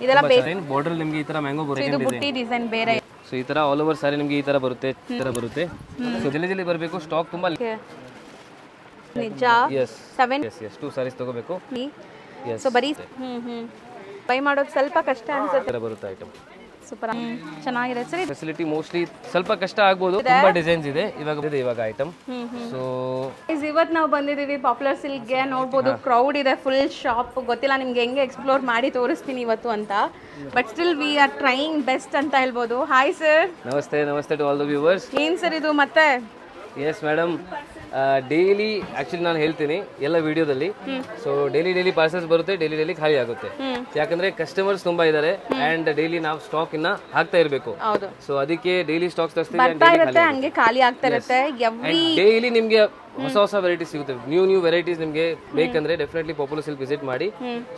ಇದೆಲ್ಲ ಬಾರ್ಡರ್ ನಿಮಗೆ ಈ ತರ ಮ್ಯಾಂಗೋ ಬರುತ್ತೆ, ಇದು ಬುಟ್ಟಿ ಡಿಸೈನ್ ಬೇರೆ. ಸೊ ಈ ತರ ಆಲ್ ಓವರ್ ಸಾರಿ ನಿಮಗೆ ಈ ತರ ಬರುತ್ತೆ, ಈ ತರ ಬರುತ್ತೆ. ಸೊ ಜಲ್ದಿ ಬರಬೇಕು, ಸ್ಟಾಕ್ ತುಂಬಾ ನಿಜ. ಎಸ್ 7 ಎಸ್ ಎಸ್ 2 ಸಾರೀಸ್ ತಗೋಬೇಕು. ಎಸ್ ಸೊ ಬರೀ ಬೈ ಮಾಡೋದು ಸ್ವಲ್ಪ ಕಷ್ಟ ಅನ್ಸುತ್ತೆ. ಬರುತ್ತೆ ಐಟಮ್ ಸೂಪರ್ ಚೆನ್ನಾಗಿದೆ ಸರ್. ಫೆಸಿಲಿಟಿ ಮೋಸ್ಟ್ಲಿ ಸ್ವಲ್ಪ ಕಷ್ಟ ಆಗ್ಬೋದು, ತುಂಬಾ ಡಿಸೈನ್ಸ್ ಇದೆ ಇವಾಗ ಐಟಮ್. ಸೊ ಇವತ್ತು ನಾವು ಬಂದಿದ್ದೀವಿ ಪಾಪ್ಯುಲರ್ ಸಿಲ್ಕ್ಗೆ. ನೋಡ್ಬೋದು ಕ್ರೌಡ್ ಇದೆ, ಫುಲ್ ಶಾಪ್. ಗೊತ್ತಿಲ್ಲ ನಿಮ್ಗೆ ಹೆಂಗೆ ಎಕ್ಸ್ಪ್ಲೋರ್ ಮಾಡಿ ತೋರಿಸ್ತೀನಿ ಇವತ್ತು ಅಂತ, but still we are trying best ಅಂತ ಹೇಳ್ಬೋದು. Hi sir. ನಮಸ್ತೆ ಟು ಆಲ್ ದ ವ್ಯೂವರ್ಸ್. ಏನ್ ಸರ್ ಇದು ಮತ್ತೆ? ಎಸ್ ಮೇಡಮ್, ಡೈಲಿ ಆಕ್ಚುಲಿ ನಾನು ಹೇಳ್ತೀನಿ ಎಲ್ಲ ವಿಡಿಯೋದಲ್ಲಿ. ಸೊ ಡೈಲಿ ಪಾರ್ಸಲ್ಸ್ ಬರುತ್ತೆ, ಡೈಲಿ ಖಾಲಿ ಆಗುತ್ತೆ. ಯಾಕಂದ್ರೆ ಕಸ್ಟಮರ್ಸ್ ತುಂಬಾ ಇದ್ದಾರೆ ಅಂಡ್ ಡೈಲಿ ನಾವು ಸ್ಟಾಕ್ ಇನ್ನ ಹಾಕ್ತಾ ಇರಬೇಕು. ಸೊ ಅದಕ್ಕೆ ಡೈಲಿ ಸ್ಟಾಕ್ಸ್ ತರಿಸ್ತೀವಿ, ಹಂಗೆ ಖಾಲಿ ಆಗ್ತಾ ಇರುತ್ತೆ. ಡೈಲಿ ನಿಮ್ಗೆ ಹೊಸ ವೆರೈಟೀಸ್ ಸಿಗುತ್ತೆ, ನ್ಯೂ ವೆರೈಟೀಸ್ ನಿಮಗೆ ಬೇಕಂದ್ರೆ ಡೆಫಿನೆಟ್ಲಿ ಪಾಪ್ಯುಲರ್ ಸಿಲ್ಕ್ ವಿಸಿಟ್ ಮಾಡಿ.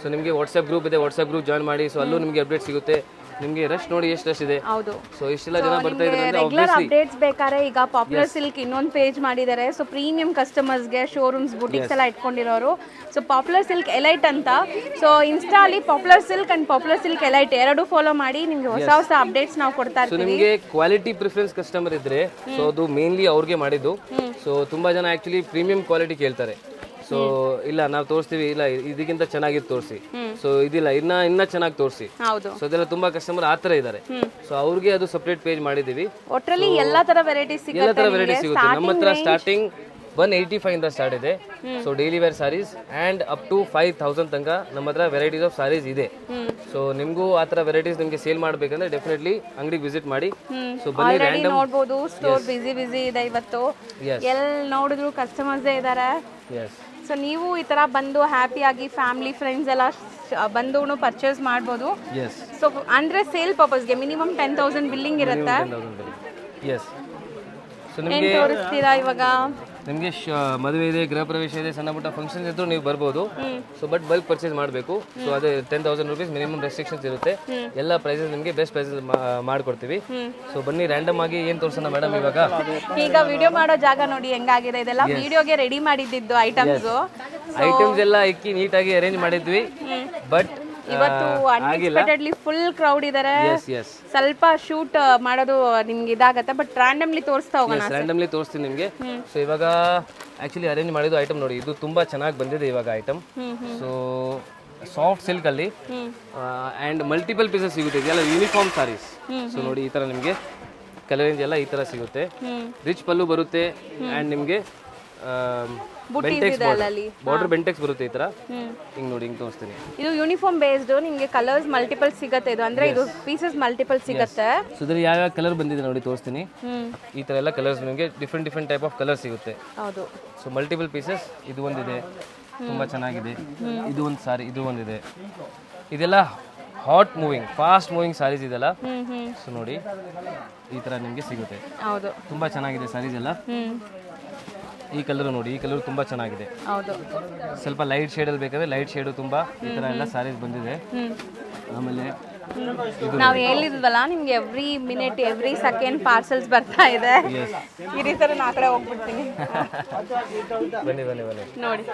ಸೊ ನಿಮಗೆ ವಾಟ್ಸ್ಆಪ್ ಗ್ರೂಪ್ ಇದೆ, ವಾಟ್ಸ್ಆಪ್ ಗ್ರೂಪ್ ಜಾಯ್ನ್ ಮಾಡಿ. ಸೊ ಅಲ್ಲೂ ನಿಮಗೆ ಅಪ್ಡೇಟ್ ಸಿಗುತ್ತೆ. ನಿಮಗೆ ರಶ್ ನೋಡಿ ಎಷ್ಟು ರಶ್ ಇದೆ. ಹೌದು. ಸೊ ಇಷ್ಟೆಲ್ಲ ಜನ ಬರ್ತಾ ಇದ್ದಾರೆ ಅಂದ್ರೆ ರೆಗ್ಯುಲರ್ ಅಪ್ಡೇಟ್ಸ್ ಬೇಕಾದ್ರೆ ಈಗ ಪಾಪ್ಯುಲರ್ ಸಿಲ್ಕ್ ಇನ್ನೊಂದು ಪೇಜ್ ಮಾಡಿದ್ದಾರೆ. ಸೊ ಪ್ರೀಮಿಯಂ ಕಸ್ಟಮರ್ಸ್ಗೆ ಶೋರೂಮ್ಸ್ ಬುಟಿಕ್ಸ್ ಎಲ್ಲ ಇಟ್ಕೊಂಡಿರೋರು. ಸೊ ಪಾಪ್ಯುಲರ್ ಸಿಲ್ಕ್ ಎಲೈಟ್ ಅಂತ. ಸೊ ಇನ್ಸ್ಟಾ ಅಲ್ಲಿ popular silk and popular silk elite ಎರಡು ಫಾಲೋ ಮಾಡಿ, ನಿಮ್ಗೆ ಹೊಸ ಅಪ್ಡೇಟ್ಸ್ ನಾವು ಕೊಡ್ತಾ ಇರ್ತೀವಿ. ನಿಮಗೆ ಕ್ವಾಲಿಟಿ ಪ್ರಿಫರೆನ್ಸ್ ಕಸ್ಟಮರ್ ಇದ್ರೆ ಸೊ ಅದು ಮೇನ್ಲಿ ಅವ್ರಿಗೆ ಮಾಡಿದ್ದು. ಸೊ ತುಂಬಾ ಜನ ಆಕ್ಚುಲಿ ಪ್ರೀಮಿಯಂ ಕ್ವಾಲಿಟಿ ಕೇಳ್ತಾರೆ. ಸೊ ಇಲ್ಲ ನಾವು ತೋರಿಸ್ತೀವಿ, ಇಲ್ಲ ಇದಕ್ಕಿಂತ ಚೆನ್ನಾಗಿದ್ದು ತೋರಿಸಿ, ಸೊ ಇದಿಲ್ಲ ಇನ್ನ ಚೆನ್ನಾಗಿ ತೋರಿಸಿ. ಸೊ ಅದೆಲ್ಲ ತುಂಬಾ ಕಸ್ಟಮರ್ ಆ ತರ ಇದ್ದಾರೆ. ಸೊ ಅವ್ರಿಗೆ ಅದು ಸಪರೇಟ್ ಪೇಜ್ ಮಾಡಿದೀವಿ. ಒಟ್ಟಲ್ಲಿ ಎಲ್ಲಾ ತರ ವೆರೈಟೀಸ್ ಸಿಗುತ್ತೆ. ನಮ್ಮ ಹತ್ರ ಸ್ಟಾರ್ಟಿಂಗ್ 185 ಇಂದ ಸ್ಟಾರ್ಟ್ ಇದೆ. So daily wear sarees and up to 5000 ತನಕ ನಮ್ಮ ಹತ್ರ ವೆರೈಟೀಸ್ ಆಫ್ ಸಾರೀಸ್ ಇದೆ. ಸೊ ನಿಮಗೂ ಆ ತರ ವೆರೈಟೀಸ್ ನಿಮಗೆ ಸೇಲ್ ಮಾಡಬೇಕಂದ್ರೆ ಡೆಫಿನೆಟ್ಲಿ ಅಂಗಡಿಗೆ ವಿಸಿಟ್ ಮಾಡಿ. ಸೊ ಬನ್ನಿ, ರ್ಯಾಂಡಮ್ ನೋಡಬಹುದು. ಸ್ಟೋರ್ ಬಿಸಿ ಇದೆ ಇವತ್ತು, ಎಲ್ಲಿ ನೋಡಿದ್ರು ಕಸ್ಟಮರ್ಸ್ ಇದ್ದಾರೆ. ಸೊ ನೀವು ಈ ತರ ಬಂದು ಹ್ಯಾಪಿಯಾಗಿ ಫ್ಯಾಮಿಲಿ ಫ್ರೆಂಡ್ಸ್ ಎಲ್ಲ ಬಂದು ಪರ್ಚೇಸ್ ಮಾಡ್ಬೋದು. ಸೊ ಅಂದ್ರೆ ಸೇಲ್ ಪರ್ಪಸ್ಗೆ ಮಿನಿಮಮ್ 10,000 ಬಿಲ್ಲಿಂಗ್ ಇರುತ್ತೆ. ಸೊ ನಿಮಗೆ ತೋರಿಸ್ತೀರಾ ಇವಾಗ? ನಿಮಗೆ ಮದುವೆ ಇದೆ, ಗೃಹ ಪ್ರವೇಶ ಇದೆ, ಸಣ್ಣ ಪುಟ್ಟ ಫಂಕ್ಷನ್ಸ್ ಇದ್ರು ನೀವು ಬರ್ಬೋದು. ಸೊ ಬಟ್ ಬಲ್ಕ್ ಪರ್ಚೇಸ್ ಮಾಡಬೇಕು. ಸೊ ಅದೇ 10,000 rupees ಮಿನಿಮಮ್ ರೆಸ್ಟ್ರಿಕ್ಷನ್ಸ್ ಇರುತ್ತೆ. ಎಲ್ಲ ಪ್ರೈಸಸ್ ನಿಮಗೆ ಬೆಸ್ಟ್ ಪ್ರೈಸಸ್ ಮಾಡ್ಕೊಡ್ತೀವಿ. ಸೊ ಬನ್ನಿ, ರ್ಯಾಂಡಮ್ ಆಗಿ ಏನ್ ತೋರ್ಸೋಣ ಮೇಡಮ್ ಇವಾಗ? ಈಗ ವಿಡಿಯೋ ಮಾಡೋ ಜಾಗ ನೋಡಿ ಹೆಂಗಾಗಿದೆ. ಇದೆಲ್ಲ ವಿಡಿಯೋಗೆ ರೆಡಿ ಮಾಡಿದ್ದು ಐಟಮ್ಸ್ ಎಲ್ಲ ಇಕ್ಕಿ ನೀಟಾಗಿ ಅರೇಂಜ್ ಮಾಡಿದ್ವಿ. ಬಟ್ ಇವತ್ತು ಅನ್ಎಕ್ಸ್ಪೆಕ್ಟೆಡ್ಲಿ ಫುಲ್ ಕ್ರೌಡ್ ಇದ್ದಾರೆ. ಸ್ವಲ್ಪ ಶೂಟ್ ಮಾಡೋದು ನಿಮ್ಗೆ ಇದಾಗತ್ತೆ, ಬಟ್ ರ್ಯಾಂಡಮ್ಲಿ ತೋರಿಸ್ತಾ ಹೋಗೋಣ. ರ್ಯಾಂಡಮ್ಲಿ ತೋರಿಸ್ತೀನಿ ನಿಮಗೆ. ಸೊ ಇವಾಗ ಆಕ್ಚುಲಿ ಅರೇಂಜ್ ಮಾಡಿದ್ದು ಐಟಮ್ ನೋಡಿ, ಇದು ತುಂಬಾ ಚೆನ್ನಾಗಿ ಬಂದಿದೆ ಇವಾಗ ಐಟಮ್. ಸೊ ಸಾಫ್ಟ್ ಸಿಲ್ಕ್ ಅಲ್ಲಿ ಅಂಡ್ ಮಲ್ಟಿಪಲ್ ಪೀಸಸ್ ಸಿಗುತ್ತೆ. ಇದೆಲ್ಲ ಯೂನಿಫಾರ್ಮ್ ಸಾರೀಸ್. ಸೊ ನೋಡಿ ಈ ತರ ನಿಮಗೆ ಕಲರ್ ರೇಂಜ್ ಎಲ್ಲ ಈ ತರ ಸಿಗುತ್ತೆ. ರಿಚ್ ಪಲ್ಲು ಬರುತ್ತೆ ಅಂಡ್ ನಿಮಗೆ ಬಾರ್ಡರ್ ಬೆಂಟೆಕ್ಸ್ ಬರುತ್ತೆ ಈ ತರ. ಹಿಂಗ್ ನೋಡಿ, ಹಿಂಗ್ ತೋರಿಸ್ತೀನಿ. ಇದು ಯೂನಿಫಾರ್ಮ್ ಬೇಸ್ಡ್, ನಿಮಗೆ ಕಲರ್ಸ್ ಮಲ್ಟಿಪಲ್ ಸಿಗುತ್ತೆ. ಇದು ಅಂದ್ರೆ ಇದು ಪೀಸಸ್ ಮಲ್ಟಿಪಲ್ ಸಿಗುತ್ತೆ. ಸೊ ಇದ್ರ ಯಾವ ಕಲರ್ ಬಂದಿದೆ ನೋಡಿ ತೋರಿಸ್ತೀನಿ. ಈ ತರ ಎಲ್ಲ ಕಲರ್ಸ್ ನಿಮಗೆ ಡಿಫ್ರೆಂಟ್ ಟೈಪ್ ಆಫ್ ಕಲರ್ ಸಿಗುತ್ತೆ. ಹೌದು. So multiple pieces. ಇದು ಒಂದಿದೆ, ತುಂಬಾ ಚೆನ್ನಾಗಿದೆ. ಇದು ಒಂದು ಸಾರಿ, ಇದು ಒಂದಿದೆ. ಇದೆಲ್ಲ hot moving, fast moving sarees ಇದೆಲ್ಲ. ಸೊ ನೋಡಿ ಈ ತರ ನಿಮಗೆ ಸಿಗುತ್ತೆ. ಹೌದು, ತುಂಬಾ ಚೆನ್ನಾಗಿದೆ ಸಾರೀಸ್ ಎಲ್ಲ. ಈ ಕಲರ್ ನೋಡಿ, ಈ ಕಲರ್ ತುಂಬಾ ಚೆನ್ನಾಗಿದೆ. ಹೌದು. ಸ್ವಲ್ಪ ಲೈಟ್ ಶೇಡ್ ಅಲ್ಲಿ ಬೇಕಾದ್ರೆ ಲೈಟ್ ಶೇಡ್ ತುಂಬಾ ಈ ತರ ಎಲ್ಲ ಸಾರೀಸ್ ಬಂದಿದೆ. ಆಮೇಲೆ ನಾವು ಹೇಳಿದ್ವಲ್ಲ ನಿಮ್ಗೆ every minute every second parcels ಬರ್ತಾ ಇದೆ. ಈ ರೀತಿ ನಾ ಕಡೆ ಹೋಗ್ಬಿಡ್ತೀನಿ. ಬನ್ನಿ ನೋಡಿ.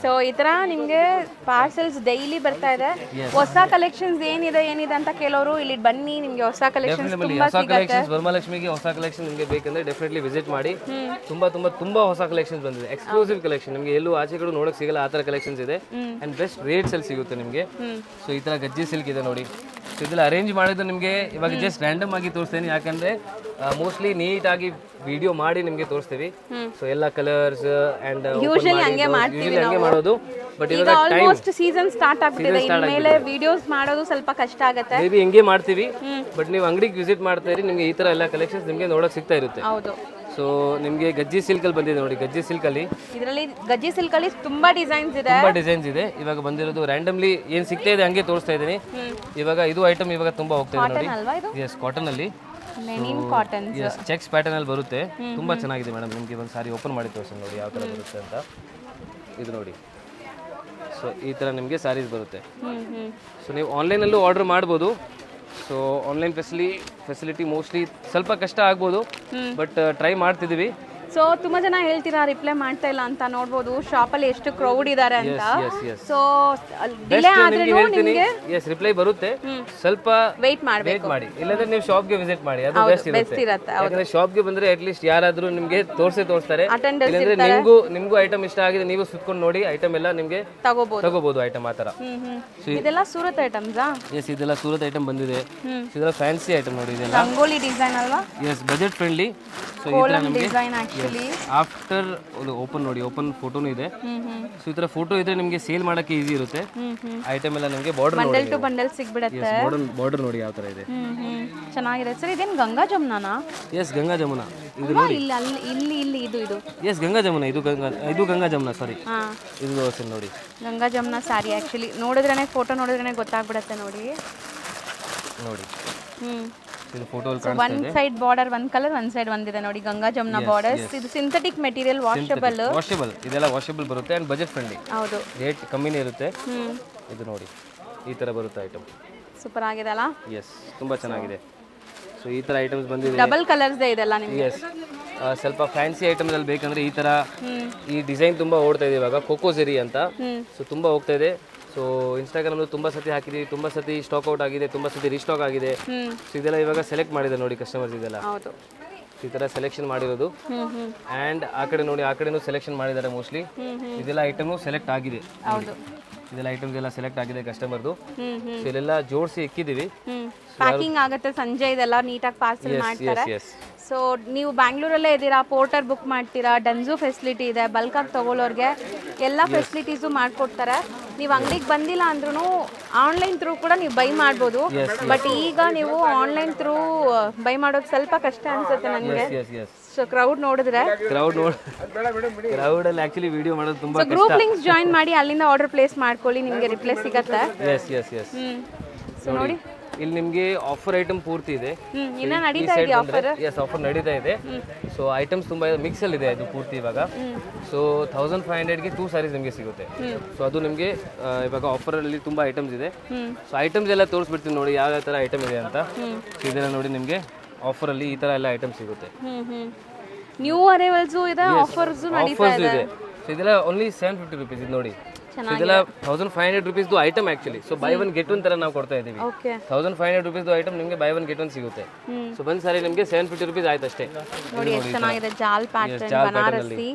ಸೊ ಈ ತರ ನಿಮ್ಗೆ ಪಾರ್ಸಲ್ಸ್ ಡೈಲಿ ಬರ್ತಾ ಇದೆ. ಹೊಸ ಕಲೆಕ್ಷನ್ಸ್ ಏನಿದೆ ಅಂತ ಕೇಳೋರು ಇಲ್ಲಿ ಬನ್ನಿ, ನಿಮ್ಗೆ ಹೊಸ ಕಲೆಕ್ಷನ್ಸ್ ತುಂಬಾ ಸಿಗುತ್ತೆ. ವರಮಹಾಲಕ್ಷ್ಮಿಗೆ ಹೊಸ ಕಲೆಕ್ಷನ್ ನಿಮಗೆ ಬೇಕಂದ್ರೆ ಡೆಫಿನೆಟ್ಲಿ ವಿಸಿಟ್ ಮಾಡಿ. ತುಂಬಾ ಹೊಸ ಕಲೆಕ್ಷನ್ಸ್ ಬಂದಿದೆ. ಎಕ್ಸ್ಕ್ಲೂಸಿವ್ ಕಲೆಕ್ಷನ್, ನಿಮಗೆ ಎಲ್ಲೂ ಆಚೆ ಕಡೆ ನೋಡಕ್ ಸಿಗಲ್ಲ ಆ ತರ ಕಲೆಕ್ಷನ್ಸ್ ಇದೆ. ಅಂಡ್ ಬೆಸ್ಟ್ ರೇಟ್ಸ್ ಅಲ್ಲಿ ಸಿಗುತ್ತೆ ನಿಮಗೆ. ಸೊ ಈ ತರ ಗಜ್ಜಿ ಸಿಲ್ಕ್ ಇದೆ ನೋಡಿ. ಸೊ ಇದೆಲ್ಲ ಅರೇಂಜ್ ಮಾಡಿದ್ದು ನಿಮಗೆ ಇವಾಗ ಜಸ್ಟ್ ರ್ಯಾಂಡಮ್ ಆಗಿ ತೋರಿಸ್ತೇನೆ, ಯಾಕಂದ್ರೆ ಮೋಸ್ಟ್ಲಿ ನೀಟ್ ಆಗಿ ವಿಡಿಯೋ ಮಾಡಿ ನಿಮಗೆ ತೋರಿಸ್ತೀವಿ. ಸೊ ಎಲ್ಲ ಕಲರ್ಸ್ ಅಂಡ್ ಯೂಶುವಲಿ ಹಂಗೆ ಮಾಡೋದು. ಬಟ್ ಈಗ ಆಲ್ಮೋಸ್ಟ್ ಸೀಸನ್ ಸ್ಟಾರ್ಟ್ ಆಗ್ಬಿಟ್ಟಿದೆ. ಇನ್ಮೇಲೆ ವಿಡಿಯೋಸ್ ಮಾಡೋದು ಸ್ವಲ್ಪ ಕಷ್ಟ ಆಗುತ್ತೆ. ಮೇಬಿ ಹಿಂಗೆ ಮಾಡ್ತೀವಿ, ಬಟ್ ನೀವು ಅಂಗಡಿಗೆ ವಿಸಿಟ್ ಮಾಡ್ತಾ ಇರಿ, ನಿಮಗೆ ಈ ತರ ಎಲ್ಲ ಕಲೆಕ್ಷನ್ಸ್ ನಿಮಗೆ ನೋಡಕ್ ಸಿಗ್ತಾ ಇರುತ್ತೆ. ಹೌದು. ಸೊ ನಿಮಗೆ ಗಜ್ಜಿ ಸಿಲ್ಕ್ ಅಲ್ಲಿ ಬಂದಿದೆ ನೋಡಿ. ಗಜ್ಜಿ ಸಿಲ್ಕ್ ಅಲ್ಲಿ, ಇದರಲ್ಲಿ ಗಜ್ಜಿ ಸಿಲ್ಕ್ ಅಲ್ಲಿ ತುಂಬಾ ಡಿಸೈನ್ಸ್ ಇದೆ. ಇವಾಗ ಬಂದಿರೋದು ರ್ಯಾಂಡಮ್ಲಿ ಏನ್ ಸಿಗ್ತಾ ಇದೆ ಹಂಗೆ ತೋರಿಸ್ತಾ ಇದ್ದೀನಿ. ಇವಾಗ ಇದು ಐಟಮ್ ಇವಾಗ ತುಂಬಾ ಹೋಗ್ತಾ ಇದೆ ನೋಡಿ. ಎಸ್, ಕಾಟನ್ ಅಲ್ಲಿ ಚೆಕ್ಸ್ ಪ್ಯಾಟರ್ನ್ ಅಲ್ಲಿ ಬರುತ್ತೆ. ತುಂಬಾ ಚೆನ್ನಾಗಿದೆ ಮೇಡಮ್. ನಿಮಗೆ ಒಂದು ಸಾರಿ ಓಪನ್ ಮಾಡಿ ತೋರಿಸಿ ನೋಡಿ ಯಾವ ತರ ಬರುತ್ತೆ ಅಂತ. ಇದು ನೋಡಿ. ಸೊ ಈ ತರ ನಿಮಗೆ ಸಾರೀಸ್ ಬರುತ್ತೆ. ಸೊ ನೀವು ಆನ್ಲೈನ್ ಅಲ್ಲೂ ಆರ್ಡರ್ ಮಾಡ್ಬೋದು. ಸೊ ಆನ್ಲೈನ್ ಫೆಸಿಲಿಟಿ ಮೋಸ್ಟ್ಲಿ ಸ್ವಲ್ಪ ಕಷ್ಟ ಆಗ್ಬೋದು, ಬಟ್ ಟ್ರೈ ಮಾಡ್ತಿದ್ದೀವಿ. ಸೊ ತುಂಬಾ ಜನ ಹೇಳ್ತೀರಾ ರಿಪ್ಲೈ ಮಾಡ್ತಾ ಇಲ್ಲ ಅಂತ, ನೋಡ್ಬೋದು ಶಾಪಲ್ಲಿ ಎಷ್ಟು ಕ್ರೌಡ್ ಇದ್ದಾರೆ ಅಂತ. ಸೊ ಡಿಲೇ ಆದ್ರೂ ನಿಮಗೆ ರಿಪ್ಲೈ ಬರುತ್ತೆ, ಸ್ವಲ್ಪ ವೆಯ್ಟ್ ಮಾಡಬೇಕು ಮಾಡಿ, ಇಲ್ಲಾಂದ್ರೆ ನೀವು ಶಾಪ್ಗೆ ವಿಸಿಟ್ ಮಾಡಿ, ಅದು ಬೆಸ್ಟ್ ಇರುತ್ತೆ. ಯಾಕಂದ್ರೆ ಶಾಪ್ಗೆ ಬಂದ್ರೆ ಅಟ್ ಲೀಸ್ಟ್ ಯಾರಾದ್ರೂ ನಿಮಗೆ ತೋರಿಸ್ತಾರೆ, ಅಟೆಂಡರ್ಸ್ ಇಲ್ಲಾಂದ್ರೆ ನಿಮ್ಗೂ ಐಟಮ್ ಇಷ್ಟ ಆಗಿದೆ, ನೀವು ಸುತ್ಕೊಂಡು ನೋಡಿ ಐಟಮ್ ಎಲ್ಲ ನಿಮ್ಗೆ ತಗೋಬಹುದು ಐಟಮ್ ಆ ತರ. ಇದೆಲ್ಲ ಸೂರತ್ ಐಟಮ್ಸಾ? ಎಸ್, ಇದೆಲ್ಲ ಸೂರತ್ ಐಟಮ್ ಬಂದಿದೆ. ಇದೆಲ್ಲ ಫ್ಯಾನ್ಸಿ ಐಟಮ್ ನೋಡಿ, ಇದೆಲ್ಲ ರಂಗೋಲಿ ಡಿಸೈನ್ ಅಲ್ವಾ? Yes, budget friendly. So design actually after open ನೋಡಿ, ಓಪನ್ ಫೋಟೋನು ಇದೆ. ಸೊ ಈ ತರ ಫೋಟೋ ಇದ್ರೆ ನಿಮಗೆ ಸೇಲ್ ಮಾಡಕ್ಕೆ ಈಸಿ ಇರುತ್ತೆ. ಐಟಮ್ ಎಲ್ಲ ನಿಮಗೆ ಬಾರ್ಡರ್ ಬಂಡಲ್ ಟು ಬಂಡಲ್ ಸಿಗ್ಬಿಡುತ್ತೆ. ಬಾರ್ಡರ್ ನೋಡಿ ಯಾವ ತರ ಇದೆ, ಚೆನ್ನಾಗಿರುತ್ತೆ ಸರ್. ಇದೇನು ಗಂಗಾ ಜಮುನಾನಾ? ಎಸ್, ಗಂಗಾ ಜಮುನಾ ಇದು ನೋಡಿ. ಇಲ್ಲಿ ಇದು ಎಸ್, ಗಂಗಾ ಜಮುನಾ, ಇದು ಗಂಗಾ ಜಮುನಾ, ಸಾರಿ ಇದು ನೋಡಿ ಗಂಗಾ ಜಮುನಾ ಸ್ಯಾರಿ. ಆಕ್ಚುಲಿ ನೋಡಿದ್ರೇನೆ, ಫೋಟೋ ನೋಡಿದ್ರೇನೆ ಗೊತ್ತಾಗ್ಬಿಡುತ್ತೆ ನೋಡಿ. ಇದು ಫೋಟೋ ಒನ್ ಸೈಡ್ ಬಾರ್ಡರ್ ಒಂದ್ ಕಲರ್, ಒಂದ್ ಸೈಡ್ ಒಂದಿದೆ ನೋಡಿ, ಗಂಗಾ ಜಮುನಾ ಬಾರ್ಡರ್ಸ್. ಇದು ಸಿಂಥೆಟಿಕ್ ಮೆಟೀರಿಯಲ್, ವಾಷಬಲ್. ಇದೆಲ್ಲ ವಾಷಬಲ್ ಬರುತ್ತೆ ಅಂಡ್ ಬಜೆಟ್ ಫ್ರೆಂಡ್ಲಿ. ಹೌದು, ರೇಟ್ ಕಮ್ಮಿನೇ ಇರುತ್ತೆ. ಇದು ನೋಡಿ ಈ ತರ ಬರುತ್ತೆ ಐಟಮ್. ಸೂಪರ್ ಆಗಿದೆ ಅಲ್ಲ? ಎಸ್, ತುಂಬಾ ಚೆನ್ನಾಗಿದೆ. ಸೊ ಈ ತರ ಐಟಮ್ಸ್ ಬಂದಿದೆ, ಡಬಲ್ ಕಲರ್ಸ್ ಇದೆಲ್ಲ ನಿಮಗೆ. ಎಸ್, ಸ್ವಲ್ಪ ಫ್ಯಾನ್ಸಿ ಐಟಮ್ಸ್ ಅಲ್ಲಿ ಬೇಕಂದ್ರೆ ಈ ತರ, ಈ ಡಿಸೈನ್ ತುಂಬಾ ಓಡ್ತಾ ಇದೆ ಇವಾಗ, ಕೋಕೋಜೆರಿ ಅಂತ. ಸೊ ತುಂಬಾ ಹೋಗ್ತಾ ಇದೆ. ಸೊ ಇನ್ಸ್ಟಾಗ್ರಾಮ್ ತುಂಬಾ ಸತಿ ಹಾಕಿದೀವಿ, ತುಂಬಾ ಸತಿ ಸ್ಟಾಕ್ ಔಟ್ ಆಗಿದೆ, ತುಂಬಾ ಸತಿ ರೀಸ್ಟಾಕ್ ಆಗಿದೆ. ಸೊ ಇದೆಲ್ಲ ಇವಾಗ ಸೆಲೆಕ್ಟ್ ಮಾಡಿದೆ ನೋಡಿ ಕಸ್ಟಮರ್ಸ್, ಇದೆಲ್ಲ ಈ ತರ ಸೆಲೆಕ್ಷನ್ ಮಾಡಿರೋದು. ಅಂಡ್ ಆ ಕಡೆ ನೋಡಿ, ಆ ಕಡೆನೂ ಸೆಲೆಕ್ಷನ್ ಮಾಡಿದ್ದಾರೆ ಮೋಸ್ಟ್ಲಿ. ಇದೆಲ್ಲ ಐಟಮ್ ಸೆಲೆಕ್ಟ್ ಆಗಿದೆ, ಇದೆಲ್ಲ ಐಟಮ್ಸ್ ಎಲ್ಲ ಸೆಲೆಕ್ಟ್ ಆಗಿದೆ ಕಸ್ಟಮರ್ದು. ಸೊ ಇಲ್ಲೆಲ್ಲ ಜೋಡಿಸಿ ಇಕ್ಕಿದೀವಿ. ಪ್ಯಾಕಿಂಗ್ ಆಗುತ್ತೆ ಸಂಜೆ, ಇದೆಲ್ಲ ನೀಟಾಗಿ ಪಾರ್ಸಲ್ ಮಾಡ್ತಾರೆ. ಸೊ ನೀವು ಬ್ಯಾಂಗ್ಳೂರಲ್ಲೇ ಇದ್ದೀರಾ, ಪೋರ್ಟರ್ ಬುಕ್ ಮಾಡ್ತೀರಾ, ಡನ್ಸು ಫೆಸಿಲಿಟಿ ಇದೆ, ಬಲ್ಕಾಗಿ ತೊಗೊಳ್ಳೋರಿಗೆ ಎಲ್ಲ ಫೆಸಿಲಿಟೀಸು ಮಾಡಿಕೊಡ್ತಾರೆ. ನೀವು ಅಂಗಡಿಗೆ ಬಂದಿಲ್ಲ ಅಂದ್ರೂ ಆನ್ಲೈನ್ ಥ್ರೂ ಕೂಡ ನೀವು ಬೈ ಮಾಡ್ಬೋದು. ಬಟ್ ಈಗ ನೀವು ಆನ್ಲೈನ್ ಥ್ರೂ ಬೈ ಮಾಡೋದು ಸ್ವಲ್ಪ ಕಷ್ಟ ಅನ್ಸುತ್ತೆ ನನಗೆ. ಸೊ ಕ್ರೌಡ್ ನೋಡಿದ್ರೆ, ಕ್ರೌಡ್ ಅಲ್ಲಿ ಆಕ್ಚುಲಿ ವಿಡಿಯೋ ಮಾಡೋದು ತುಂಬಾ ಕಷ್ಟ. ಗ್ರೂಪ್ ಲಿಂಕ್ಸ್ ಜಾಯಿನ್ ಮಾಡಿ, ಅಲ್ಲಿಂದ ಆರ್ಡರ್ ಪ್ಲೇಸ್ ಮಾಡ್ಕೊಳ್ಳಿ, ನಿಮಗೆ ರಿಪ್ಲೈ ಸಿಗುತ್ತೆ. ಸೊ ನೋಡಿ, ಇಲ್ಲಿ ನಿಮಗೆ ಆಫರ್ ಐಟಮ್ ಪೂರ್ತಿ ಇದೆ. ಇನ್ನ ನಡೀತಾ ಇದೆ ಆಫರ್. ಎಸ್, ಆಫರ್ ನಡೀತಾ ಇದೆ. ಸೊ ಐಟಮ್ಸ್ ತುಂಬಾ ಮಿಕ್ಸ್ ಅಲ್ಲಿ ಇದೆ ಅದು ಪೂರ್ತಿ ಇವಾಗ. ಸೊ 1500ಗೆ 2 ಸ್ಯಾರೀಸ್ ನಿಮಗೆ ಸಿಗುತ್ತೆ. ಸೊ ಅದು ನಿಮಗೆ ಇವಾಗ ಆಫರ್ ಅಲ್ಲಿ ತುಂಬಾ ಐಟಮ್ಸ್ ಇದೆ. ಸೊ ಐಟಮ್ಸ್ ಎಲ್ಲ ತೋರಿಸ್ಬಿಡ್ತೀನಿ ನೋಡಿ ಯಾವ ತರ ಐಟಮ್ ಇದೆ ಅಂತ. ಸೊ ಇದೆಲ್ಲ ನೋಡಿ ನಿಮಗೆ ಆಫರ್ ಅಲ್ಲಿ ಈ ತರ ಎಲ್ಲ ಐಟಮ್ ಸಿಗುತ್ತೆ. ನ್ಯೂ ಅರೈವಲ್ಸ್ ಇದೆ, ಆಫರ್ಸ್ ನಡೀತಾ ಇದೆ. ಸೊ ಇದೆಲ್ಲ ಓನ್ಲಿ 750 rupees. ಇದು ನೋಡಿ, ಇದೆಲ್ಲ 1500 rupees item actually. So by one get one ತರ ನಾವು ಕೊಡ್ತಾ ಇದೀವಿ. 1500 rupees ಐಟಮ್ ನಿಮಗೆ ಬೈ ಒನ್ ಗೆಟ್ ಒನ್ ಸಿಗುತ್ತೆ. ಸೊ ಒಂದ್ ಸಾರಿ ನಿಮಗೆ 750 rupees ಆಯ್ತು ಅಷ್ಟೇ. ನೋಡಿ ಎಷ್ಟು ಚೆನ್ನಾಗಿದೆ, ಜಾಲ್ ಪ್ಯಾಟರ್ನ್, ಬನಾರಸಿ.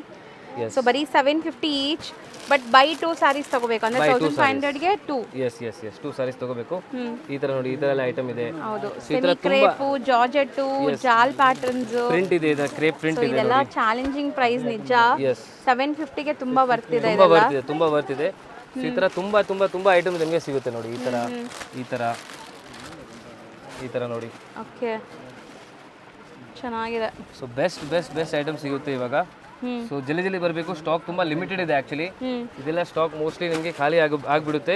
ಸೊ ಬರೀ 750 ಈಚ್. ಬಟ್ ಬೈ 2 ಸ್ಯಾರೀಸ್ ತಗೋಬೇಕು ಅಂದ್ರೆ 1500ಗೆ 2. ಎಸ್ 2 ಸ್ಯಾರೀಸ್ ತಗೋಬೇಕು. ಈ ತರ ನೋಡಿ, ಈ ತರ ಎಲ್ಲ ಐಟಮ್ ಇದೆ. ಹೌದು, ಸೆಮಿ ಕ್ರೇಪ್, ಜಾರ್ಜೆಟ್, ಜಾಲ್ ಪ್ಯಾಟರ್ನ್ಸ್, ಪ್ರಿಂಟ್ ಇದೆ, ಕ್ರೇಪ್ ಪ್ರಿಂಟ್ ಇದೆ. ಇದೆಲ್ಲ ಚಾಲೆಂಜಿಂಗ್ ಪ್ರೈಸ್ ನಿಜ. 750ಗೆ ತುಂಬಾ ಬರ್ತಿದೆ, ತುಂಬಾ ಬರ್ತಿದೆ. ಈ ತರ ತುಂಬಾ ತುಂಬಾ ತುಂಬಾ ಐಟಮ್ ನಿಮಗೆ ಸಿಗುತ್ತೆ ನೋಡಿ. ಈ ತರ ಈ ತರ ನೋಡಿ. ಓಕೆ, ಚೆನ್ನಾಗಿದೆ. ಸೊ ಬೆಸ್ಟ್ ಐಟಮ್ ಸಿಗುತ್ತೆ ಇವಾಗ. ಸೊ ಜಲ್ದಿ ಬರಬೇಕು, ಸ್ಟಾಕ್ ತುಂಬಾ ಲಿಮಿಟೆಡ್ ಇದೆ ಆಕ್ಚುಲಿ. ಇದೆಲ್ಲ ಸ್ಟಾಕ್ ಮೋಸ್ಟ್ಲಿ ನಿಮಗೆ ಖಾಲಿ ಆಗ್ಬಿಡುತ್ತೆ.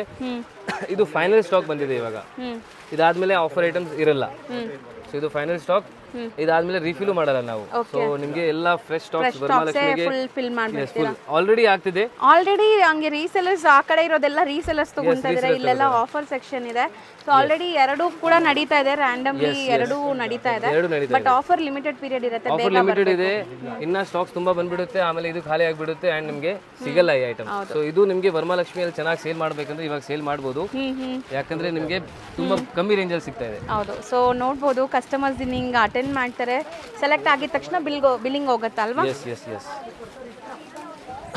ಇದು ಫೈನಲ್ ಸ್ಟಾಕ್ ಬಂದಿದೆ ಇವಾಗ. ಇದಾದ್ಮೇಲೆ ಆಫರ್ ಐಟಮ್ಸ್ ಇರಲ್ಲ. ಸೊ ಇದು ಫೈನಲ್ ಸ್ಟಾಕ್. ಇದಾದ್ಮೇಲೆ ರೀಫಿಲ್ ಮಾಡಲ್ಲ ನಾವು. ಸೊ ನಿಮಗೆ ಎಲ್ಲ ಫ್ರೆಶ್ ಸ್ಟಾಕ್ಸ್ ಆಲ್ರೆಡಿ ಆಗ್ತಿದೆ. ಆಲ್ರೆಡಿ ಹಂಗೆ ರೀಸೆಲರ್ಸ್ ಆ ಕಡೆ ಇರೋದೆಲ್ಲ ರೀಸೆಲರ್ಸ್ ತಗೊಂತಾ ಇದ್ದಾರೆ. ಇಲ್ಲೆಲ್ಲ ಆಫರ್ ಸೆಕ್ಷನ್ ಇದೆ. ಸೊ ಆಲ್ರೆಡಿ ಎರಡು ಕೂಡ ನಡೀತಾ ಇದೆ, ರ್ಯಾಂಡಮ್ಲಿ ಎರಡು ನಡೀತಾ ಇದೆ. ಬಟ್ ಆಫರ್ ಲಿಮಿಟೆಡ್ ಪೀರಿಯಡ್ ಇರುತ್ತೆ, ಆಫರ್ ಲಿಮಿಟೆಡ್ ಇದೆ. ಇನ್ನ ಸ್ಟಾಕ್ಸ್ ತುಂಬಾ ಬಂದ್ಬಿಡುತ್ತೆ, ಆಮೇಲೆ ಇದು ಖಾಲಿ ಆಗ್ಬಿಡುತ್ತೆ ಅಂಡ್ ನಿಮಗೆ ಸಿಗಲ್ಲ ಈ ಐಟಮ್. ಸೊ ಇದು ನಿಮಗೆ ವರಮಹಾಲಕ್ಷ್ಮಿಯಲ್ಲಿ ಚೆನ್ನಾಗಿ ಸೇಲ್ ಮಾಡ್ಬೇಕಂದ್ರೆ ಇವಾಗ ಸೇಲ್ ಮಾಡಬಹುದು, ಯಾಕಂದ್ರೆ ನಿಮಗೆ ತುಂಬಾ ಕಮ್ಮಿ ರೇಂಜ್ ಅಲ್ಲಿ ಸಿಗ್ತಾ ಇದೆ. ಹೌದು. ಸೊ ನೋಡ್ಬೋದು, ಕಸ್ಟಮರ್ಸ್ ಹಿಂಗೆ ಅಟೆಂಡ್ ಮಾಡ್ತಾರೆ, ಸೆಲೆಕ್ಟ್ ಆಗಿದ ತಕ್ಷಣ ಬಿಲ್ಲಿಂಗ್ ಹೋಗುತ್ತೆ ಅಲ್ವಾ?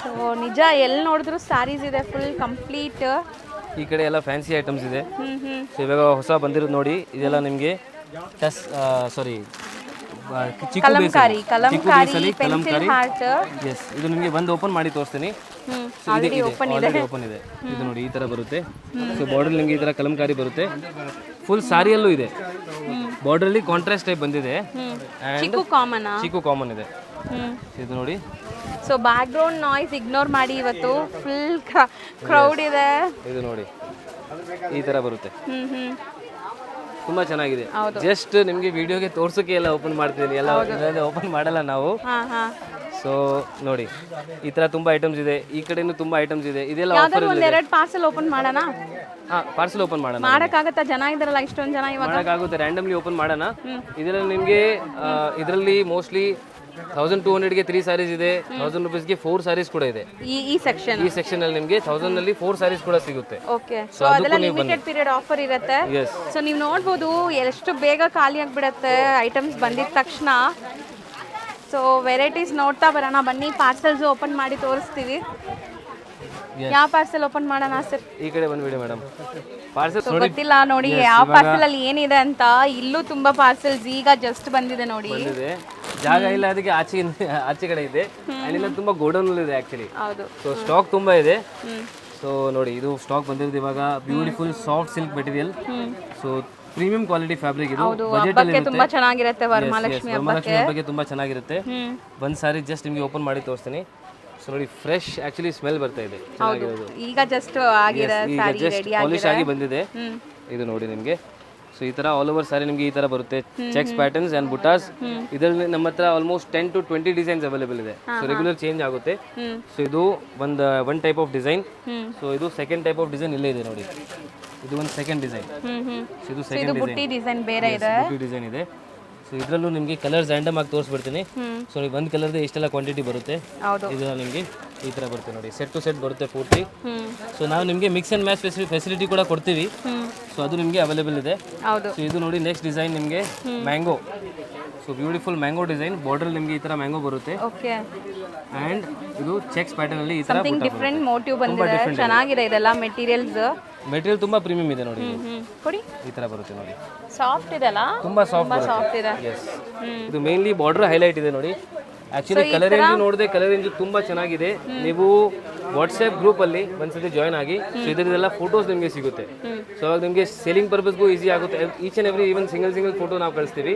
ಸೊ ನಿಜ, ಎಲ್ಲಿ ನೋಡಿದ್ರು ಸ್ಯಾರೀಸ್ ಇದೆ, ಫುಲ್ ಕಂಪ್ಲೀಟ್. ಈ ಕಡೆ ಎಲ್ಲ ಫ್ಯಾನ್ಸಿ ಐಟಮ್ಸ್ ಇದೆ. ಸೊ ಇವಾಗ ಹೊಸ ಬಂದಿರೋದು ನೋಡಿ, ಇದೆಲ್ಲ ನಿಮಗೆ ಸಾರಿ ಕಲಂಕಾರಿ ಪೆನ್ಸಿಲ್ ಹಾರ್ಟ್. ಎಸ್, ಇದು ನಿಮಗೆ ಬಂದು ಓಪನ್ ಮಾಡಿ ತೋರಿಸ್ತೀನಿ. ಓಪನ್ ಇದೆ. ಇದು ನೋಡಿ ಈ ತರ ಬರುತ್ತೆ. ಸೊ ಬಾರ್ಡರ್ ನಿಮಗೆ ಈ ತರ ಕಲಂಕಾರಿ ಬರುತ್ತೆ. ಫುಲ್ ಸಾರಿಯಲ್ಲೂ ಇದೆ. ಬಾರ್ಡರ್ ಅಲ್ಲಿ ಕಾಂಟ್ರಾಸ್ಟ್ ಟೈಪ್ ಬಂದಿದೆ. ಚಿಕ್ಕು ಕಾಮನ್ ಇದೆ. ಇದು ನೋಡಿ. So back ground noise ignore ಮಾಡಿ, ಇವತ್ತು ಫುಲ್ ಕ್ರೌಡ್ ಇದೆ. ಇದು ನೋಡಿ, ಈ ತರ ಬರುತ್ತೆ. ತುಂಬಾ ಚೆನ್ನಾಗಿದೆ. ಜಸ್ಟ್ ನಿಮ್ಗೆ ವಿಡಿಯೋಗೆ ತೋರ್ಸೋಕೆ ಎಲ್ಲ ಓಪನ್ ಮಾಡ್ತಿದ್ದೀನಿ, ಎಲ್ಲ ಓಪನ್ ಮಾಡಲ್ಲ ನಾವು. ಸೊ ನೋಡಿ, ಈ ತರ ತುಂಬಾ ಐಟಮ್ಸ್ ಇದೆ. ಈ ಕಡೆನೂ ತುಂಬಾ ಐಟಮ್ಸ್ ಇದೆ. ಇದೆಲ್ಲ ಆಫರ್ ಇದೆ. ಒಂದೆರಡು ಪಾರ್ಸಲ್ ಓಪನ್ ಮಾಡೋಣ. ಪಾರ್ಸಲ್ ಓಪನ್ ಮಾಡೋಣ. ಮಾಡಕ್ಕಾಗತ್ತಾ? ಜನ ಇದಾರಲ್ಲ ಇಷ್ಟೊಂದು ಜನ, ಇವಾಗ ಮಾಡಕ್ಕಾಗುತ್ತೆ. ರ್ಯಾಂಡಮ್ಲಿ ಓಪನ್ ಮಾಡೋಣ. ಇದರಲ್ಲಿ ನಿಮಗೆ ಇದರಲ್ಲಿ ಮೋಸ್ಟ್ಲಿ 1200ಗೆ 3 ಸ್ಯಾರೀಸ್ ಇದೆ, 1000 ರುಪೀಸ್ಗೆ 4 ಸ್ಯಾರೀಸ್ ಕೂಡ ಇದೆ. ಈ ಸೆಕ್ಷನ್ ಈ ಸೆಕ್ಷನ್ ಅಲ್ಲಿ ನಿಮಗೆ 1000 ನಲ್ಲಿ 4 ಸ್ಯಾರೀಸ್ ಕೂಡ ಸಿಗುತ್ತೆ. ಓಕೆ, ಸೊ ಅದೆಲ್ಲ ಲಿಮಿಟೆಡ್ ಪೀರಿಯಡ್ ಆಫರ್ ಇರುತ್ತೆ. ಸೊ ನೀವು ನೋಡ್ಬೋದು ಎಷ್ಟು ಬೇಗ ಖಾಲಿ ಆಗಿಬಿಡತ್ತೆ ಐಟಮ್ಸ್ ಬಂದಿದ ತಕ್ಷಣ. ಸೊ ವೆರೈಟೀಸ್ ನೋಡ್ತಾ ಬರೋಣ ಬನ್ನಿ. ಪಾರ್ಸಲ್ಸ್ ಓಪನ್ ಮಾಡಿ ತೋರಿಸ್ತೀವಿ. ಯಾವ ಪಾರ್ಸೆಲ್ ಓಪನ್ ಮಾಡೋಣ ಸರ್? ಈ ಕಡೆ ಬಂದ್ಬಿಡಿ ಮೇಡಮ್. ಪಾರ್ಸೆಲ್ ಗೊತ್ತಿಲ್ಲ ನೋಡಿ ಯಾವ ಪಾರ್ಸೆಲ್ ಅಲ್ಲಿ ಏನಿದೆ ಅಂತ. ಇಲ್ಲೂ ತುಂಬಾ ಪಾರ್ಸೆಲ್ಸ್ ಈಗ ಜಸ್ಟ್ ಬಂದಿದೆ ನೋಡಿ. ಜಾಗ ಇಲ್ಲ, ಅದಕ್ಕೆ ಆಚೆ ಕಡೆ ಇದೆ. ಅಲ್ಲಿಂದ ತುಂಬಾ ಗೋಡೌನ್ ಇದೆ ಆಕ್ಚುಲಿ. ಹೌದು. ಸೊ ಸ್ಟಾಕ್ ತುಂಬಾ ಇದೆ. ಸೊ ನೋಡಿ, ಇದು ಸ್ಟಾಕ್ ಬಂದಿರೋದು ಇವಾಗ beautiful soft silk material. So premium quality fabric ಇದು. ಬಜೆಟ್ ಅಲ್ಲಿ ತುಂಬಾ ಚೆನ್ನಾಗಿರುತ್ತೆ. ವರಮಹಾಲಕ್ಷ್ಮಿ ಬಗ್ಗೆ ತುಂಬಾ ಚೆನ್ನಾಗಿರುತ್ತೆ. ಒಂದ್ ಸಾರಿ ಜಸ್ಟ್ ನಿಮಗೆ ಓಪನ್ ಮಾಡಿ ತೋರಿಸ್ತೀನಿ. ಸೊ ನೋಡಿ, ಫ್ರೆಶ್ ಆಕ್ಚುಲಿ ಸ್ಮೆಲ್ ಬರ್ತಾ ಇದೆ. ಚೆನ್ನಾಗಿರೋದು. ಈಗ ಜಸ್ಟ್ ಆಗಿದೆ, ಸಾರಿ ರೆಡಿ ಪಾಲಿಶ್ ಆಗಿ ಬಂದಿದೆ. ಇದು ನೋಡಿ ನಿಮಗೆ. ಸೊ ಈ ತರ ಆಲ್ ಓವರ್ ಸಾರಿ ನಿಮಗೆ ಈ ತರ ಬರುತ್ತೆ. Cheques patterns and butas. ಇದರಲ್ಲಿ ನಮ್ಮ ಹತ್ರ ಆಲ್ಮೋಸ್ಟ್ 10 to 20 ಡಿಸೈನ್ಸ್ ಅವೈಲೇಬಲ್ ಇದೆ. ಸೊ ರೆಗ್ಯುಲರ್ ಚೇಂಜ್ ಆಗುತ್ತೆ. ಸೊ ಇದು one type of design. So ಇದು ಸೆಕೆಂಡ್ ಟೈಪ್ ಆಫ್ ಡಿಸೈನ್ ಇಲ್ಲೇ ಇದೆ ನೋಡಿ. ಇದು ಒಂದು ಸೆಕೆಂಡ್ ಡಿಸೈನ್. ಇದು ಸೆಕೆಂಡ್ ಬುಟ್ಟಿ ಡಿಸೈನ್ ಬೇರೆ ಇದೆ. ಬುಟ್ಟಿ ಡಿಸೈನ್ ಇದೆ. ಸೊ ಇದರಲ್ಲೂ ನಿಮಗೆ ಕಲರ್ಸ್ ರ್ಯಾಂಡಮ್ ಆಗಿ ತೋರಿಸ್ಬಿಡ್ತೀನಿ. ಸೊ ನೀವು ಒಂದು ಕಲರ್ದು ಎಷ್ಟೆಲ್ಲ ಕ್ವಾಂಟಿಟಿ ಬರುತ್ತೆ. ಇದು ನಿಮಗೆ ಈ ಥರ ಬರುತ್ತೆ ನೋಡಿ. ಸೆಟ್ ಟು ಸೆಟ್ ಬರುತ್ತೆ ಪೂರ್ತಿ. ಸೊ ನಾವು ನಿಮಗೆ ಮಿಕ್ಸ್ ಆ್ಯಂಡ್ ಮ್ಯಾಚ್ ಫೆಸಿಲಿಟಿ ಕೂಡ ಕೊಡ್ತೀವಿ. ಸೊ ಅದು ನಿಮಗೆ ಅವೈಲೇಬಲ್ ಇದೆ. ಸೊ ಇದು ನೋಡಿ, ನೆಕ್ಸ್ಟ್ ಡಿಸೈನ್ ನಿಮಗೆ mango. So beautiful mango design. Border ನಿಮಗೆ ಈ ಥರ ಮ್ಯಾಂಗೋ ಬರುತ್ತೆ. ಓಕೆ. ಆ್ಯಂಡ್ ಇದು ಚೆಕ್ಸ್ ಪ್ಯಾಟರ್ನ್ ಅಲ್ಲಿ ಈ ಥರ ಸಮಥಿಂಗ್ ಡಿಫರೆಂಟ್ ಮೋಟಿವ್ ಬಂದಿದೆ. ಚೆನ್ನಾಗಿದೆ ಇದೆಲ್ಲ ಮೆಟೀರಿಯಲ್ಸ್. ಮೆಟೀರಿಯಲ್ ತುಂಬಾ ಪ್ರೀಮಿಯಂ ಇದೆ ನೋಡಿ. ಕೊಡಿ. ಈ ತರ ಬರುತ್ತೆ ನೋಡಿ. ಸಾಫ್ಟ್ ಇದೆ ಅಲ್ಲ? ತುಂಬಾ ಸಾಫ್ಟ್ ಇದೆ. ಎಸ್. ಇದು ಮೇನ್ಲಿ ಬಾರ್ಡರ್ ಹೈಲೈಟ್ ಇದೆ ನೋಡಿ. ಆಕ್ಚುಲಿ ಕಲರ್ ರೇಂಜ್ ನೋಡಿದೆ, ಕಲರ್ ರೇಂಜ್ ತುಂಬಾ ಚೆನ್ನಾಗಿದೆ. ನೀವು ವಾಟ್ಸ್ಆ್ಯಪ್ ಗ್ರೂಪ್ ಅಲ್ಲಿ ಒಂದ್ಸತಿ ಜಾಯ್ನ್ ಆಗಿ. ಸೊ ಇದರದೆಲ್ಲ ಫೋಟೋಸ್ ನಿಮಗೆ ಸಿಗುತ್ತೆ. ಸೊ ಅವಾಗ ನಿಮಗೆ ಸೇಲಿಂಗ್ ಪರ್ಪಸ್ಗೂ ಈಸಿ ಆಗುತ್ತೆ. Each and every even single photo ನಾವು ಕಳಿಸ್ತೀವಿ.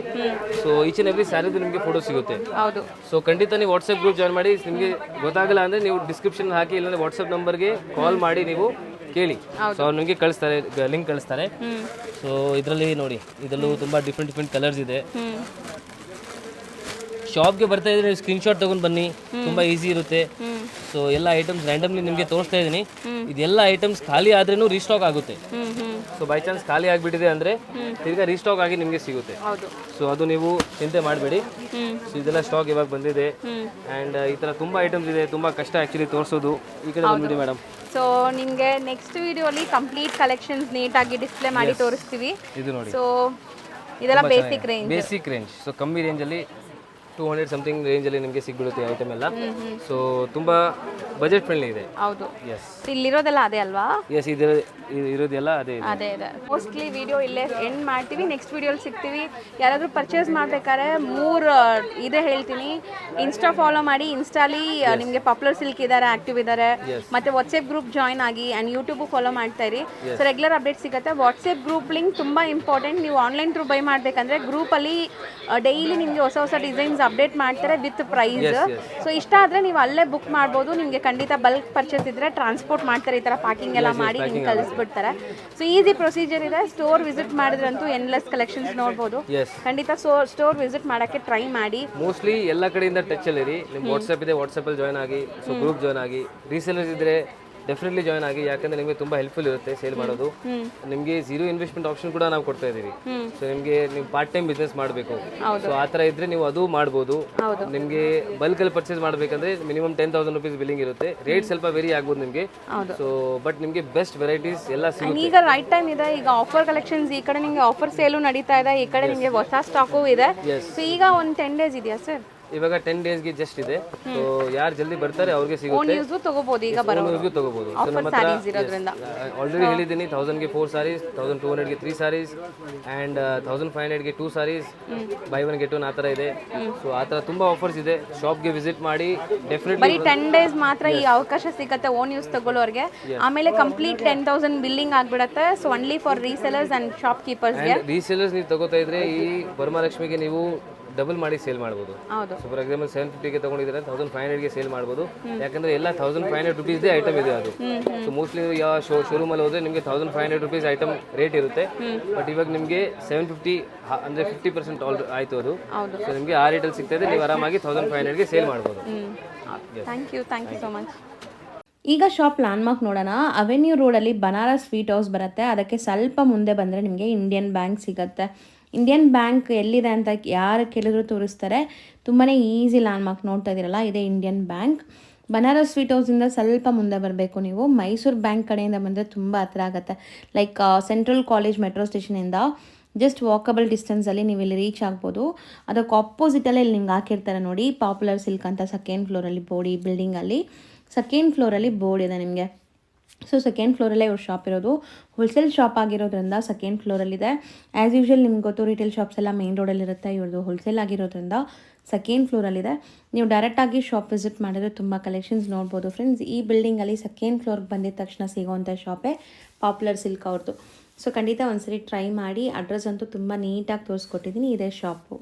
ಸೊ ಈಚ್ ಅಂಡ್ ಎವ್ರಿ ಸ್ಯಾರಿದು ನಿಮಗೆ ಫೋಟೋ ಸಿಗುತ್ತೆ. ಹೌದು. ಸೊ ಖಂಡಿತ ನೀವು ವಾಟ್ಸ್ಆ್ಯಪ್ ಗ್ರೂಪ್ ಜಾಯ್ನ್ ಮಾಡಿ. ನಿಮಗೆ ಗೊತ್ತಾಗಲ್ಲ ಅಂದ್ರೆ ನೀವು ಡಿಸ್ಕ್ರಿಪ್ಷನ್ ಹಾಕಿ, ಇಲ್ಲಾಂದ್ರೆ ವಾಟ್ಸ್ಆ್ಯಪ್ ನಂಬರ್ಗೆ ಕಾಲ್ ಮಾಡಿ ನೀವು ಕೇಳಿ. ಸೊ ಅವ್ರು ನಿಮಗೆ ಕಳಿಸ್ತಾರೆ, ಲಿಂಕ್ ಕಳಿಸ್ತಾರೆ. ಸೊ ಇದರಲ್ಲಿ ನೋಡಿ, ಇದರಲ್ಲೂ ತುಂಬ ಡಿಫ್ರೆಂಟ್ ಕಲರ್ಸ್ ಇದೆ. ಶಾಪ್ಗೆ ಬರ್ತಾ ಇದ್ರೆ ನೀವು ಸ್ಕ್ರೀನ್ಶಾಟ್ ತೊಗೊಂಡು ಬನ್ನಿ, ತುಂಬ ಈಸಿ ಇರುತ್ತೆ. ಸೊ ಎಲ್ಲ ಐಟಮ್ಸ್ ರ್ಯಾಂಡಮ್ಲಿ ನಿಮಗೆ ತೋರಿಸ್ತಾ ಇದ್ದೀನಿ. ಇದೆಲ್ಲ ಐಟಮ್ಸ್ ಖಾಲಿ ಆದ್ರೂ ರೀಸ್ಟಾಕ್ ಆಗುತ್ತೆ. ಸೊ ಬೈ ಚಾನ್ಸ್ ಖಾಲಿ ಆಗಿಬಿಟ್ಟಿದೆ ಅಂದರೆ ತಿರ್ಗಾ ರೀಸ್ಟಾಕ್ ಆಗಿ ನಿಮಗೆ ಸಿಗುತ್ತೆ. ಸೊ ಅದು ನೀವು ಚಿಂತೆ ಮಾಡಬೇಡಿ. ಸೊ ಇದೆಲ್ಲ ಸ್ಟಾಕ್ ಇವಾಗ ಬಂದಿದೆ. ಆ್ಯಂಡ್ ಈ ಥರ ತುಂಬ ಐಟಮ್ಸ್ ಇದೆ. ತುಂಬ ಕಷ್ಟ ಆ್ಯಕ್ಚುಲಿ ತೋರಿಸೋದು. ಈ ಕಡೆ ಬಂದ್ಬಿಡಿ ಮೇಡಮ್. ಸೊ ನಿಮಗೆ ನೆಕ್ಸ್ಟ್ ವಿಡಿಯೋಲಿ ಕಂಪ್ಲೀಟ್ ಕಲೆಕ್ಷನ್ಸ್ ನೀಟಾಗಿ ಡಿಸ್ಪ್ಲೇ ಮಾಡಿ ತೋರಿಸ್ತೀವಿ. ಇದು ನೋಡಿ. ಸೊ ಇದೆಲ್ಲ ಬೇಸಿಕ್ ರೇಂಜ್. ಸೊ ಕಮ್ಮಿ ರೇಂಜಲ್ಲಿ 200 ಸಮಥಿಂಗ್ ರೇಂಜಲ್ಲಿ ನಿಮಗೆ ಸಿಗ್ಬಿಡುತ್ತೆ ಐಟಮ್ ಎಲ್ಲ. ಸೊ ತುಂಬ ಬಜೆಟ್ ಫ್ರೆಂಡ್ಲಿ ಇದೆ. ಹೌದು. ಎಸ್. ಇಲ್ಲಿರೋದೆಲ್ಲ ಅದೇ ಅಲ್ವಾ? ಎಸ್, ಇರೋದೆಲ್ಲ ಅದೇ ಇದೆ. ಮೋಸ್ಟ್ಲಿ ವಿಡಿಯೋ ಇಲ್ಲೇ ಎಂಡ್ ಮಾಡ್ತೀವಿ. ನೆಕ್ಸ್ಟ್ ವಿಡಿಯೋಲಿ ಸಿಗ್ತೀವಿ. ಯಾರಾದರೂ ಪರ್ಚೇಸ್ ಮಾಡ್ಬೇಕಾದ್ರೆ 3 ಇದೇ ಹೇಳ್ತೀನಿ. ಇನ್ಸ್ಟಾ ಫಾಲೋ ಮಾಡಿ. ಇನ್ಸ್ಟಾಲಿ ನಿಮಗೆ ಪಾಪ್ಯುಲರ್ ಸಿಲ್ಕ್ ಇದ್ದಾರೆ, ಆಕ್ಟಿವ್ ಇದ್ದಾರೆ. ಮತ್ತೆ ವಾಟ್ಸ್ಆ್ಯಪ್ ಗ್ರೂಪ್ ಜಾಯ್ನ್ ಆಗಿ. ಆ್ಯಂಡ್ ಯೂಟ್ಯೂಬು ಫಾಲೋ ಮಾಡ್ತಾ ಇರಿ. ಸೊ ರೆಗ್ಯುಲರ್ ಅಪ್ಡೇಟ್ ಸಿಗುತ್ತೆ. ವಾಟ್ಸ್ಆ್ಯಪ್ ಗ್ರೂಪ್ ಲಿಂಕ್ ತುಂಬ ಇಂಪಾರ್ಟೆಂಟ್. ನೀವು ಆನ್ಲೈನ್ ಥ್ರೂ ಬೈ ಮಾಡಬೇಕಂದ್ರೆ ಗ್ರೂಪಲ್ಲಿ ಡೈಲಿ ನಿಮಗೆ ಹೊಸ ಡಿಸೈನ್ಸ್ ಅಪ್ಡೇಟ್ ಮಾಡ್ತಾರೆ ವಿತ್ ಪ್ರೈಸ್. ಸೊ ಇಷ್ಟ ಆದರೆ ನೀವು ಅಲ್ಲೇ ಬುಕ್ ಮಾಡ್ಬೋದು. ನಿಮಗೆ ಖಂಡಿತ ಬಲ್ಕ್ ಪರ್ಚೇಸ್ ಇದ್ದರೆ ಟ್ರಾನ್ಸ್ಪೋರ್ಟ್ ಮಾಡ್ತಾರೆ. ಈ ಥರ ಪ್ಯಾಕಿಂಗ್ ಎಲ್ಲ ಮಾಡಿ ನಿಮ್ಗೆ ಕಳಿಸ್ಬಿಡ್ತಾರೆ. ಸೊ ಈಸಿ ಪ್ರೊಸೀಜರ್ ಇದೆ. ಸ್ಟೋರ್ ವಿಸಿಟ್ ಮಾಡಿದ್ರಂತೂ ಎನ್ಲೆಸ್ ಕಲೆಕ್ಷನ್ಸ್ ನೋಡ್ಬೋದು. ಖಂಡಿತ ಸ್ಟೋರ್ ವಿಸಿಟ್ ಮಾಡೋಕ್ಕೆ ಟ್ರೈ ಮಾಡಿ. ಮೋಸ್ಟ್ಲಿ ಎಲ್ಲ ಕಡೆಯಿಂದ ಟಚ್ ಅಲ್ಲಿ ಇರಿ. ನಿಮ್ಮ ವಾಟ್ಸ್ಆ್ಯಪ್ ಇದೆ, ವಾಟ್ಸ್ಆ್ಯಪಲ್ಲಿ ಜಾಯ್ನ್ ಆಗಿ. ಸೊ ಗ್ರೂಪ್ ಜಾಯ್ನ್ ಆಗಿ. ರೀಸೇಲರ್ಸ್ ಇದ್ರೆ ಡೆಫಿನೆಟ್ಲಿ ಜಾಯ್ನ್ ಆಗಿ. ಯಾಕಂದ್ರೆ ನಿಮಗೆ ತುಂಬ ಹೆಲ್ಪ್ಫುಲ್ ಇರುತ್ತೆ ಸೇಲ್ ಮಾಡೋದು. ನಿಮಗೆ 0 ಇನ್ವೆಸ್ಟ್ಮೆಂಟ್ ಆಪ್ಷನ್ ಕೂಡ ನಾವು ಕೊಡ್ತಾ ಇದ್ದೀವಿ. ಸೊ ನಿಮಗೆ ನೀವು ಪಾರ್ಟ್ ಟೈಮ್ ಬಿಸ್ನೆಸ್ ಮಾಡಬೇಕು, ಸೊ ಆ ಥರ ಇದ್ರೆ ನೀವು ಅದು ಮಾಡ್ಬೋದು. ನಿಮಗೆ ಬಲ್ಕಲ್ಲಿ ಪರ್ಚೇಸ್ ಮಾಡಬೇಕಂದ್ರೆ ಮಿನಿಮಮ್ 10,000 ರುಪೀಸ್ ಬಿಲ್ಲಿಂಗ್ ಇರುತ್ತೆ. ರೇಟ್ ಸ್ವಲ್ಪ ವೇರಿ ಆಗ್ಬೋದು ನಿಮಗೆ. ಸೊ ಬಟ್ ನಿಮಗೆ ಬೆಸ್ಟ್ ವೆರೈಟೀಸ್ ಎಲ್ಲ ಸಿಗುತ್ತೆ. ಈಗ ರೈಟ್ ಟೈಮ್ ಇದೆ. ಈಗ ಆಫರ್ ಕಲೆಕ್ಷನ್ಸ್ ಈ ಕಡೆ ನಿಮಗೆ ಆಫರ್ ಸೇಲು ನಡೀತಾ ಇದೆ. ಈ ಕಡೆ ನಿಮಗೆ ಹೊಸ ಸ್ಟಾಕು ಇದೆ. ಸೊ ಈಗ ಒಂದು 10 days ಇದೆಯಾ ಸರ್? ಇವಾಗ 10 ಡೇಸ್ಗೆ ಜಸ್ಟ್ ಇದೆ. ಸೊ ಯಾರು ಜಲ್ದಿ ಬರ್ತಾರೆ ಅವ್ರಿಗೆ ಸಿಗುತ್ತೆ. ತಗೋಬಹುದು. ಈಗ ತಗೋಬಹುದು. ಆಲ್ರೆಡಿ ಹೇಳಿದ್ದೀನಿ, 1000ಗೆ 4 ಸಾರೀಸ್, 1200ಗೆ 3 ಸಾರೀಸ್ ಆ್ಯಂಡ್ 1500ಗೆ 2 ಸಾರೀಸ್, ಬೈ 1 get 1 ಆ ಥರ ಇದೆ. ಸೊ ಆ ಥರ ತುಂಬ ಆಫರ್ಸ್ ಇದೆ. ಶಾಪ್ಗೆ ವಿಸಿಟ್ ಮಾಡಿ. ಡೆಫಿನೆಟ್ಲಿ ಬರೀ 10 days ಮಾತ್ರ ಈ ಅವಕಾಶ ಸಿಗುತ್ತೆ ಓನ್ ಯೂಸ್ ತಗೊಳ್ಳೋರಿಗೆ. ಆಮೇಲೆ ಕಂಪ್ಲೀಟ್ 10,000 ಬಿಲ್ಲಿಂಗ್ ಆಗ್ಬಿಡುತ್ತೆ. So only for resellers and shop ಕೀಪರ್ಸ್ಗೆ. ರೀಸೆಲರ್ಸ್ ನೀವು ತಗೋತಾ ಇದ್ರೆ ಈ ವರಮಹಾಲಕ್ಷ್ಮಿಗೆ ನೀವು ಡಬಲ್ ಮಾಡಿ ಸೇಲ್ ಮಾಡ್ಬೋದು. ಸೊ ಫಾರ್ ಎಕ್ಸಾಂಪಲ್ 750ಗೆ ತಗೊಂಡಿದ್ರೆ 1500ಗೆ ಸೇಲ್ ಮಾಡ್ಬೋದು. ಯಾಕಂದ್ರೆ ಎಲ್ಲ 1500 ರುಪೀಸ್ದೇ ಐಟಮ್ ಇದೆ ಅದು. ಸೊ ಮೋಸ್ಟ್ಲಿ ಯಾವ ಶೋರೂಮಲ್ಲಿ ಹೋದ್ರೆ ನಿಮಗೆ 1500 ರುಪೀಸ್ ಐಟಮ್ ರೇಟ್ ಇರುತ್ತೆ. ಬಟ್ ಇವಾಗ ನಿಮಗೆ 750 ಅಂದರೆ 50% ಆಯಿತು ಅದು. ಸೊ ನಿಮಗೆ ಆ ರೇಟಲ್ಲಿ ಸಿಗ್ತಾ ಇದೆ. ನೀವು ಆರಾಮಾಗಿ 1500ಗೆ ಸೇಲ್ ಮಾಡ್ಬೋದು. Thank you so much. ಈಗ ಶಾಪ್ ಲ್ಯಾಂಡ್ಮಾರ್ಕ್ ನೋಡೋಣ. ಅವೆನ್ಯೂ ರೋಡಲ್ಲಿ ಬನಾರಸ್ ಸ್ವೀಟ್ ಹೌಸ್ ಬರುತ್ತೆ. ಅದಕ್ಕೆ ಸ್ವಲ್ಪ ಮುಂದೆ ಬಂದರೆ ನಿಮಗೆ ಇಂಡಿಯನ್ ಬ್ಯಾಂಕ್ ಸಿಗುತ್ತೆ. ಇಂಡಿಯನ್ ಬ್ಯಾಂಕ್ ಎಲ್ಲಿದೆ ಅಂತ ಯಾರು ಕೇಳಿದ್ರು ತೋರಿಸ್ತಾರೆ. ತುಂಬಾ ಈಸಿ ಲ್ಯಾಂಡ್ಮಾರ್ಕ್ ನೋಡ್ತಾ ಇದ್ದೀರಲ್ಲ, ಇದೇ ಇಂಡಿಯನ್ ಬ್ಯಾಂಕ್. ಬನಾರಸ್ ಸ್ವೀಟ್ ಹೌಸಿಂದ ಸ್ವಲ್ಪ ಮುಂದೆ ಬರಬೇಕು ನೀವು. ಮೈಸೂರು ಬ್ಯಾಂಕ್ ಕಡೆಯಿಂದ ಬಂದರೆ ತುಂಬ ಹತ್ರ ಆಗುತ್ತೆ. ಲೈಕ್ ಸೆಂಟ್ರಲ್ ಕಾಲೇಜ್ ಮೆಟ್ರೋ ಸ್ಟೇಷನಿಂದ ಜಸ್ಟ್ ವಾಕಬಲ್ ಡಿಸ್ಟೆನ್ಸಲ್ಲಿ ನೀವು ಇಲ್ಲಿ ರೀಚ್ ಆಗ್ಬೋದು. ಅದಕ್ಕೆ ಆಪೋಸಿಟಲ್ಲೇ ಇಲ್ಲಿ ನಿಮ್ಗೆ ಹಾಕಿರ್ತಾರೆ ನೋಡಿ, ಪಾಪ್ಯುಲರ್ ಸಿಲ್ಕ್ ಅಂತ ಸೆಕೆಂಡ್ ಫ್ಲೋರಲ್ಲಿ ಬೋರ್ಡ್. ಈ ಬಿಲ್ಡಿಂಗಲ್ಲಿ ಸೆಕೆಂಡ್ ಫ್ಲೋರಲ್ಲಿ ಬೋರ್ಡ್ ಇದೆ ನಿಮಗೆ. ಸೊ ಸೆಕೆಂಡ್ ಫ್ಲೋರಲ್ಲೇ ಇವ್ರ ಶಾಪ್ ಇರೋದು. ಹೋಲ್ಸೇಲ್ ಶಾಪ್ ಆಗಿರೋದ್ರಿಂದ ಸೆಕೆಂಡ್ ಫ್ಲೋರಲ್ಲಿದೆ. ಆ್ಯಸ್ ಯೂಶ್ವಲ್ ನಿಮ್ಗೆ ಗೊತ್ತು, ರಿಟೇಲ್ ಶಾಪ್ಸ್ ಎಲ್ಲ ಮೇನ್ ರೋಡಲ್ಲಿರುತ್ತೆ. ಇವ್ರದ್ದು ಹೋಲ್ಸೇಲ್ ಆಗಿರೋದ್ರಿಂದ ಸೆಕೆಂಡ್ ಫ್ಲೋರಲ್ಲಿದೆ. ನೀವು ಡೈರೆಕ್ಟಾಗಿ ಶಾಪ್ ವಿಸಿಟ್ ಮಾಡಿದ್ರೆ ತುಂಬ ಕಲೆಕ್ಷನ್ಸ್ ನೋಡ್ಬೋದು ಫ್ರೆಂಡ್ಸ್. ಈ ಬಿಲ್ಡಿಂಗಲ್ಲಿ ಸೆಕೆಂಡ್ ಫ್ಲೋರ್ಗೆ ಬಂದಿದ ತಕ್ಷಣ ಸಿಗೋವಂಥ ಶಾಪೇ ಪಾಪ್ಯುಲರ್ ಸಿಲ್ಕ್ ಅವ್ರದ್ದು. ಸೊ ಖಂಡಿತ ಒಂದ್ಸರಿ ಟ್ರೈ ಮಾಡಿ. ಅಡ್ರೆಸ್ ಅಂತೂ ತುಂಬ ನೀಟಾಗಿ ತೋರಿಸ್ಕೊಟ್ಟಿದ್ದೀನಿ. ಇದೇ ಶಾಪು.